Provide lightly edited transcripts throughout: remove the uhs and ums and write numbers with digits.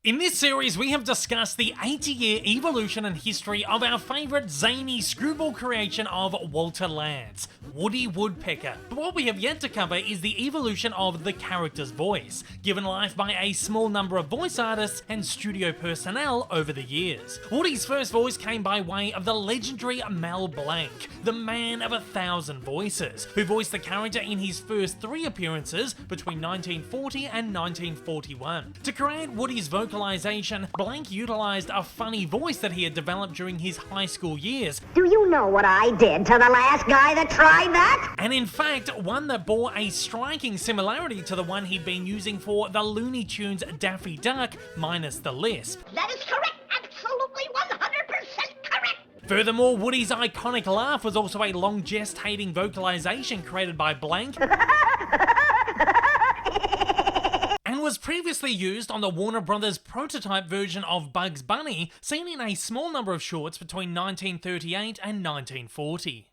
In this series, we have discussed the 80-year evolution and history of our favourite zany screwball creation of Walter Lantz, Woody Woodpecker. But what we have yet to cover is the evolution of the character's voice, given life by a small number of voice artists and studio personnel over the years. Woody's first voice came by way of the legendary Mel Blanc, the man of 1,000 voices, who voiced the character in his first 3 appearances between 1940 and 1941. To create Woody's vocalization, Blanc utilized a funny voice that he had developed during his high school years. Do you know what I did to the last guy that tried that? And in fact, one that bore a striking similarity to the one he'd been using for the Looney Tunes Daffy Duck, minus the lisp. That is correct. Absolutely 100% correct. Furthermore, Woody's iconic laugh was also a long gestating vocalization created by Blanc and was previously used on the Warner Brothers prototype version of Bugs Bunny, seen in a small number of shorts between 1938 and 1940.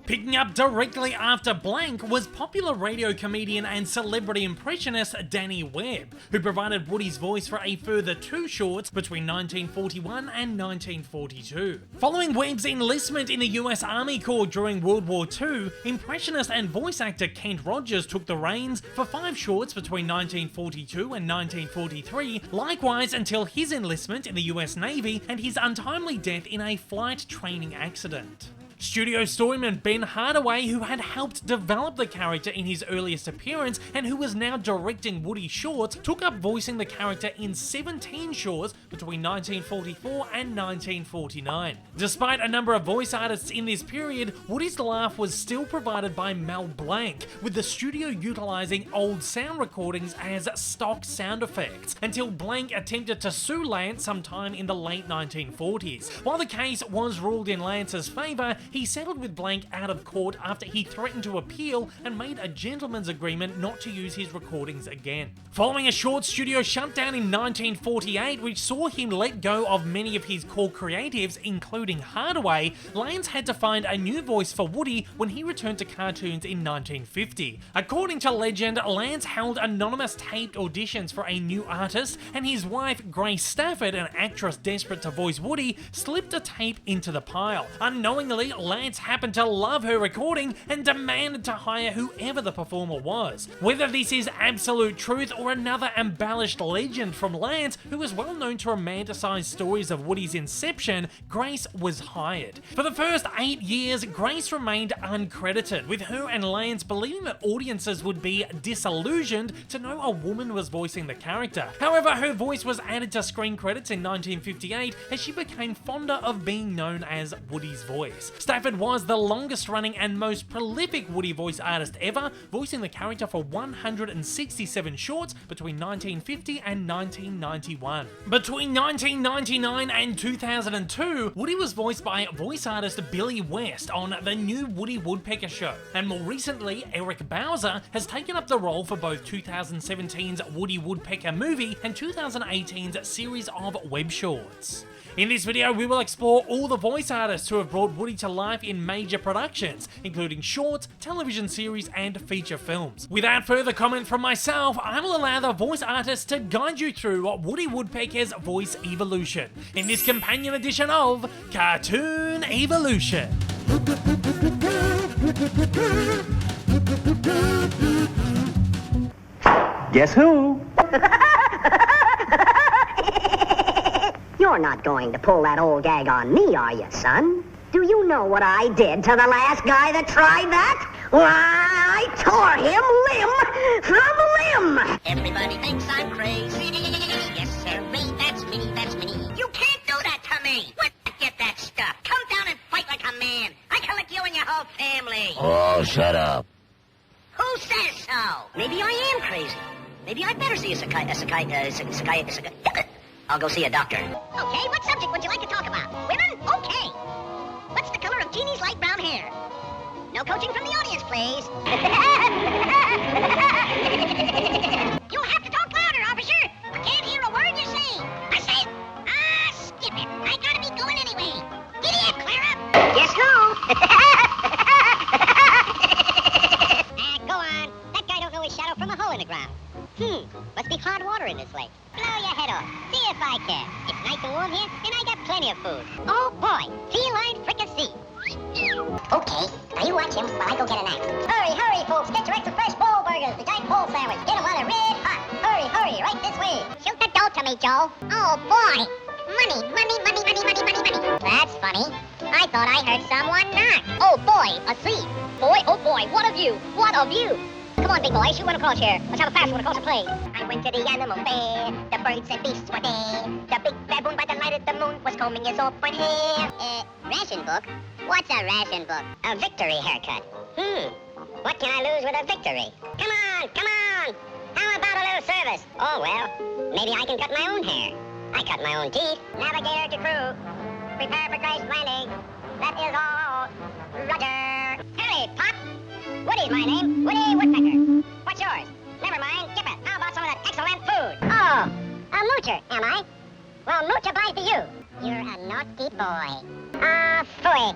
Picking up directly after Blanc was popular radio comedian and celebrity impressionist Danny Webb, who provided Woody's voice for a further 2 shorts between 1941 and 1942. Following Webb's enlistment in the US Army Corps during World War II, impressionist and voice actor Kent Rogers took the reins for 5 shorts between 1942 and 1943, likewise until his enlistment in the US Navy and his untimely death in a flight training accident. Studio storyman Ben Hardaway, who had helped develop the character in his earliest appearance and who was now directing Woody shorts, took up voicing the character in 17 shorts between 1944 and 1949. Despite a number of voice artists in this period, Woody's laugh was still provided by Mel Blanc, with the studio utilizing old sound recordings as stock sound effects, until Blanc attempted to sue Lantz sometime in the late 1940s. While the case was ruled in Lantz's favour, he settled with Blanc out of court after he threatened to appeal and made a gentleman's agreement not to use his recordings again. Following a short studio shutdown in 1948, which saw him let go of many of his core creatives, including Hardaway, Lantz had to find a new voice for Woody when he returned to cartoons in 1950. According to legend, Lantz held anonymous taped auditions for a new artist, and his wife, Grace Stafford, an actress desperate to voice Woody, slipped a tape into the pile. Unknowingly, Lantz happened to love her recording and demanded to hire whoever the performer was. Whether this is absolute truth or another embellished legend from Lantz, who is well known to romanticize stories of Woody's inception, Grace was hired. For the first 8 years, Grace remained uncredited, with her and Lantz believing that audiences would be disillusioned to know a woman was voicing the character. However, her voice was added to screen credits in 1958 as she became fonder of being known as Woody's voice. Stafford was the longest running and most prolific Woody voice artist ever, voicing the character for 167 shorts between 1950 and 1991. Between 1999 and 2002, Woody was voiced by voice artist Billy West on the new Woody Woodpecker show, and more recently, Eric Bauza has taken up the role for both 2017's Woody Woodpecker movie and 2018's series of web shorts. In this video, we will explore all the voice artists who have brought Woody to life in major productions, including shorts, television series, and feature films. Without further comment from myself, I will allow the voice artists to guide you through Woody Woodpecker's voice evolution in this companion edition of Cartoon Evolution. Guess who? You're not going to pull that old gag on me, are you, son? Do you know what I did to the last guy that tried that? Why, I tore him limb from limb! Everybody thinks I'm crazy. Yes, sirree, that's me. You can't do that to me! What? Get that stuff. Come down and fight like a man. I can lick you and your whole family. Oh, shut up. Who says so? Maybe I am crazy. Maybe I better see a psychiatrist. I'll go see a doctor. Okay, what subject would you like to talk about? Women? Okay. What's the color of Jeannie's light brown hair? No coaching from the audience, please. You'll have to talk louder, officer. I can't hear a word you're saying. I said, skip it. I gotta be going anyway. Giddy up, Clara. Guess who? Go on. That guy don't know his shadow from a hole in the ground. Must be hard water in this late. Blow your head off. See if I care. It's nice and warm here, and I got plenty of food. Oh, boy. Feline fricassee. Okay, now you watch him while I go get an axe. Hurry, hurry, folks. Get your extra fresh bowl burgers, the giant bowl sandwich. Get them while they're red hot. Hurry, hurry, right this way. Shoot the dough to me, Joe. Oh, boy. Money, money, money, money, money, money, money. That's funny. I thought I heard someone knock. Oh, boy, a thief. Boy, oh, boy, what of you? What of you? Come on, big boy, shoot one across here. Let's have a fast one across the plate. I went to the animal fair. The birds and beasts were there. The big baboon by the light of the moon was combing his auburn hair. Ration book? What's a ration book? A victory haircut. What can I lose with a victory? Come on, come on. How about a little service? Oh, well, maybe I can cut my own hair. I cut my own teeth. Navigator to crew. Prepare for crash landing. That is all. Roger. Hurry, Pop. Woody's my name. Woody Woodpecker. What's yours? Never mind. Skip it. How about some of that excellent food? Oh, a moocher, am I? Well, mooch applies to you. You're a naughty boy. Phooey.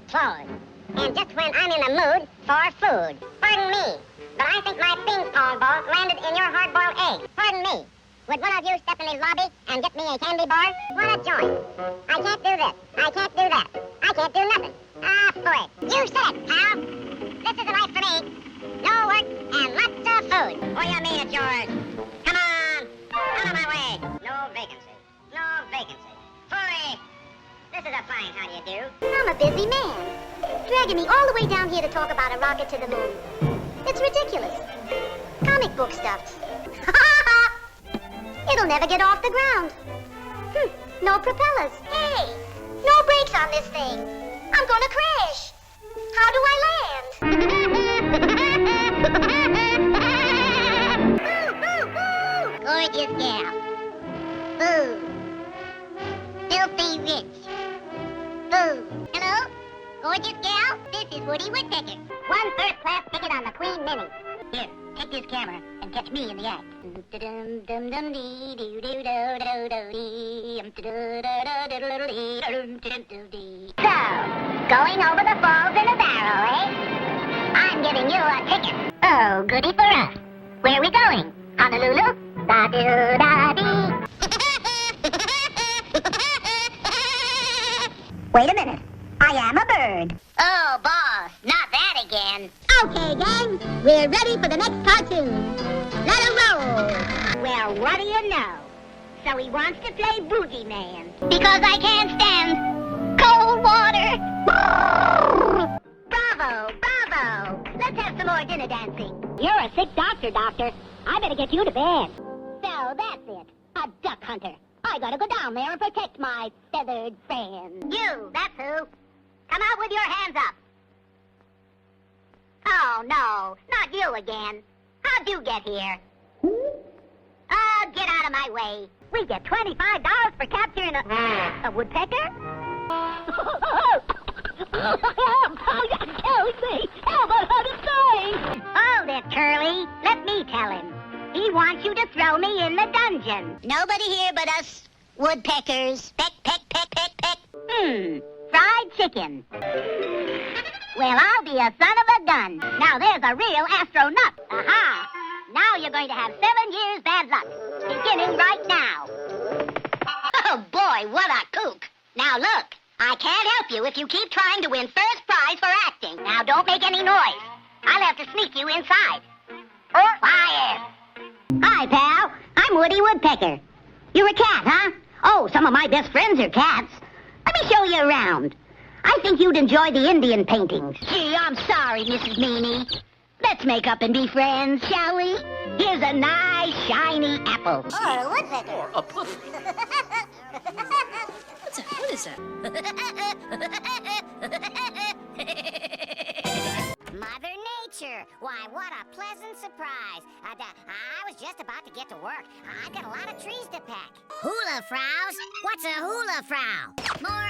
Clothes. And just when I'm in the mood for food. Pardon me, but I think my ping-pong ball landed in your hard-boiled egg. Pardon me. Would one of you step in the lobby and get me a candy bar? What a joint. I can't do this. I can't do that. I can't do nothing. Phooey. You said it, pal. This is a life for me. No work and lots of food. What do you mean it's yours? Come on. Out of my way. No vacancy. No vacancy. Phooey. This is a fine how do you do. I'm a busy man. Dragging me all the way down here to talk about a rocket to the moon. It's ridiculous. Comic book stuff. It'll never get off the ground. No propellers. Hey, no brakes on this thing. I'm gonna crash. How do I land? Boo, boo, boo! Gorgeous gal. Boo. Filthy rich. Boo. Hello? Gorgeous gal? This is Woody Woodpecker. One first-class ticket on the Queen Mini. Here, take this camera and catch me in the act. So, going over the falls in a barrel, eh? I'm giving you a ticket. Oh, goody for us. Where are we going? Honolulu? Da-do-da-dee. Wait a minute. I am a bird. Oh, boss, not that again. Okay, gang, we're ready for the next cartoon. Let it roll. Well, what do you know? So he wants to play boogeyman. Because I can't stand cold water. Bravo, bravo. Let's have some more dinner dancing. You're a sick doctor, Doctor. I better get you to bed. So that's it. A duck hunter. I gotta go down there and protect my feathered friend. You, that's who. Come out with your hands up. Oh, no, not you again. How'd you get here? Oh, get out of my way. We get $25 for capturing a woodpecker? Killing me. Elbow how to say. Hold it, Curly. Let me tell him. He wants you to throw me in the dungeon. Nobody here but us woodpeckers. Peck, peck, peck, peck, peck. Fried chicken. Well, I'll be a son of a gun. Now there's a real astronaut. Aha! Now you're going to have 7 years bad luck. Beginning right now. Oh, boy, what a kook. Now, look. I can't help you if you keep trying to win first prize for acting. Now, don't make any noise. I'll have to sneak you inside. Or fire. Hi, pal. I'm Woody Woodpecker. You're a cat, huh? Oh, some of my best friends are cats. Let me show you around. I think you'd enjoy the Indian paintings. Gee, I'm sorry, Mrs. Meanie. Let's make up and be friends, shall we? Here's a nice, shiny apple. Or a woodpecker. Or a puff. What is that? Mother Nature. Why, what a pleasant surprise. I was just about to get to work. I've got a lot of trees to pack. Hula frows? What's a hula frow? More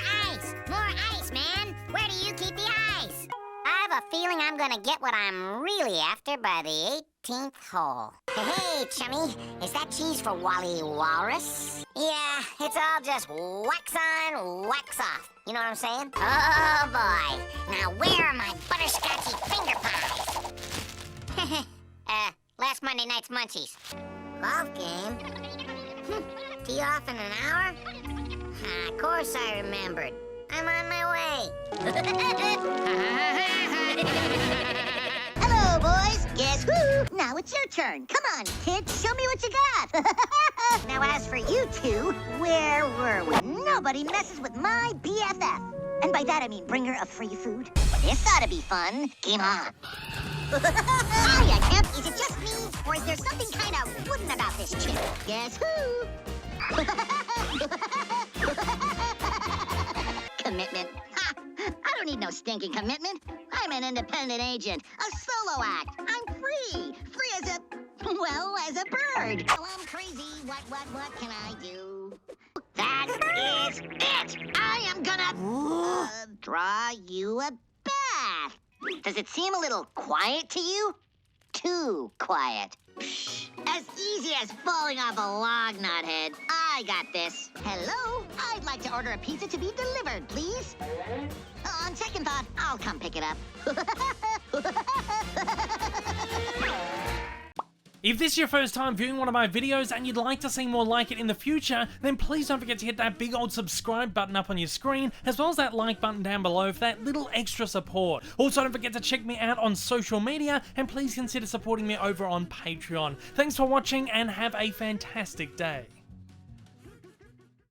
ice, man. Where do you keep the ice? I have a feeling I'm gonna get what I'm really after by the 18th hole. Hey, chummy, is that cheese for Wally Walrus? Yeah, it's all just wax on, wax off. You know what I'm saying? Oh, boy. Now, where are my butterscotchy finger pies? Last Monday night's munchies. Golf game? Tee off in an hour? Of course I remembered. I'm on my way. Hello, boys. Guess who? Now it's your turn. Come on, kids. Show me what you got. Now, as for you two, where were we? Nobody messes with my BFF. And by that, I mean bring her a free food. This ought to be fun. Game on. Hiya, Kemp. Is it just me? Or is there something kind of wooden about this chick? Guess who? Commitment. Ha! I don't need no stinking commitment. I'm an independent agent, a solo act. I'm free. Free as a, well, as a bird. Oh, I'm crazy. What can I do? That is it. I am gonna draw you a bath. Does it seem a little quiet to you? Too quiet. As easy as falling off a log, knothead. I got this. Hello? I'd like to order a pizza to be delivered, please. On second thought, I'll come pick it up. If this is your first time viewing one of my videos and you'd like to see more like it in the future, then please don't forget to hit that big old subscribe button up on your screen, as well as that like button down below for that little extra support. Also, don't forget to check me out on social media, and please consider supporting me over on Patreon. Thanks for watching, and have a fantastic day.